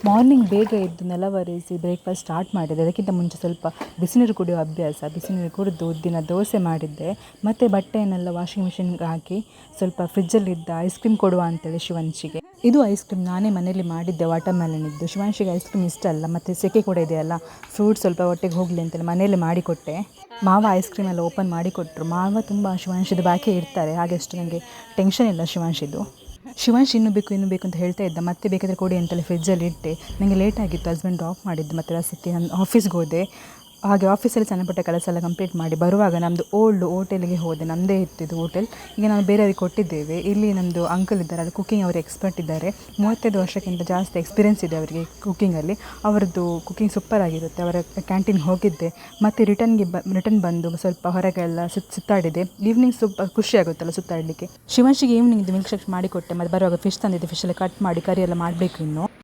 Morning ಬೇಗ ಎದ್ದು ನೆಲ ಒರೆಸಿ ಬ್ರೇಕ್ಫಾಸ್ಟ್ ಸ್ಟಾರ್ಟ್ ಮಾಡಿದೆ. ಅದಕ್ಕಿಂತ ಮುಂಚೆ ಸ್ವಲ್ಪ ಬಿಸಿನೀರು ಕುಡಿಯೋ ಅಭ್ಯಾಸ. ಬಿಸಿನೀರು ಕುಡಿದು ಉದ್ದಿನ ದೋಸೆ ಮಾಡಿದ್ದೆ. ಮತ್ತು ಬಟ್ಟೆಯನ್ನೆಲ್ಲ ವಾಷಿಂಗ್ ಮಿಷಿನ್ಗೆ ಹಾಕಿ ಸ್ವಲ್ಪ ಫ್ರಿಜ್ಜಲ್ಲಿದ್ದ ಐಸ್ ಕ್ರೀಮ್ ಕೊಡುವ ಅಂತೇಳಿ ಶಿವಾಂಶಿಗೆ. ಇದು ಐಸ್ ಕ್ರೀಮ್ ನಾನೇ ಮನೇಲಿ ಮಾಡಿದ್ದೆ, ವಾಟರ್ ಮೆಲನಿದ್ದು. ಶಿವಾಂಶಿಗೆ ಐಸ್ ಕ್ರೀಮ್ ಇಷ್ಟ ಅಲ್ಲ, ಮತ್ತು ಸೆಕೆ ಕೂಡ ಇದೆಯಲ್ಲ, ಫ್ರೂಟ್ಸ್ ಸ್ವಲ್ಪ ಹೊಟ್ಟೆಗೆ ಹೋಗಲಿ ಅಂತೇಳಿ ಮನೇಲಿ ಮಾಡಿಕೊಟ್ಟೆ. ಮಾವ ಐಸ್ ಕ್ರೀಮ್ ಎಲ್ಲ ಓಪನ್ ಮಾಡಿಕೊಟ್ರು. ಮಾವ ತುಂಬ ಶಿವಾಂಶಿದು ಬಾಕಿ ಇಡ್ತಾರೆ, ಹಾಗೆ ಅಷ್ಟು ನನಗೆ ಟೆನ್ಷನ್ ಇಲ್ಲ ಶಿವಾಂಶಿದು. ಶಿವಾಂಶ್ ಇನ್ನೂ ಬೇಕು ಅಂತ ಹೇಳ್ತಾ ಇದ್ದ. ಮತ್ತೆ ಬೇಕಾದರೆ ಕೊಡಿ ಅಂತೇಳಿ ಫ್ರಿಜ್ಜಲ್ಲಿ ಇಟ್ಟೆ. ನನಗೆ ಲೇಟ್ ಆಗಿತ್ತು, ಹಸ್ಬೆಂಡ್ ಡ್ರಾಪ್ ಮಾಡಿದ್ದು. ಮತ್ತು ರಸಕ್ಕೆ ನಾನು ಆಫೀಸ್ಗೆ ಹೋದೆ. ಹಾಗೆ ಆಫೀಸಲ್ಲಿ ಸಣ್ಣ ಪುಟ್ಟ ಕೆಲಸ ಎಲ್ಲ ಕಂಪ್ಲೀಟ್ ಮಾಡಿ ಬರುವಾಗ ನಮ್ಮದು ಓಲ್ಡ್ ಹೋಟೆಲಿಗೆ ಹೋದೆ. ನಮ್ಮದೇ ಇತ್ತು ಹೋಟೆಲ್. ಈಗ ನಾವು ಬೇರೆಯವ್ರಿಗೆ ಕೊಟ್ಟಿದ್ದೇವೆ. ಇಲ್ಲಿ ನಮ್ಮದು ಅಂಕಲ್ ಇದ್ದಾರೆ, ಅಲ್ಲಿ ಕುಕ್ಕಿಂಗ್ ಅವರು ಎಕ್ಸ್ಪರ್ಟ್ ಇದ್ದಾರೆ. 35 ವರ್ಷಕ್ಕಿಂತ ಜಾಸ್ತಿ ಎಕ್ಸ್ಪೀರಿಯೆನ್ಸ್ ಇದೆ ಅವರಿಗೆ ಕುಕ್ಕಿಂಗಲ್ಲಿ. ಅವರದ್ದು ಕುಕ್ಕಿಂಗ್ ಸೂಪರ್ ಆಗಿರುತ್ತೆ. ಅವರ ಕ್ಯಾಂಟೀನ್ಗೆ ಹೋಗಿದ್ದೆ. ಮತ್ತು ರಿಟರ್ನ್ ಬಂದು ಸ್ವಲ್ಪ ಹೊರಗೆಲ್ಲ ಸುತ್ತಾಡಿದೆ. ಈವ್ನಿಂಗ್ ಸ್ವಲ್ಪ ಖುಷಿ ಆಗುತ್ತಲ್ಲ ಸುತ್ತಾಡಲಿಕ್ಕೆ. ಶಿವಾಂಶಿಗೆ ಈವ್ನಿಂಗ್ ಮಿಲ್ಕ್ ಶೇಕ್ ಮಾಡಿಕೊಟ್ಟೆ. ಮತ್ತು ಬರುವಾಗ ಫಿಶ್ ತಂದಿದ್ದೆ, ಫಿಶೆಲ್ಲ ಕಟ್ ಮಾಡಿ ಕರಿ ಎಲ್ಲ ಮಾಡಬೇಕು ಇನ್ನು.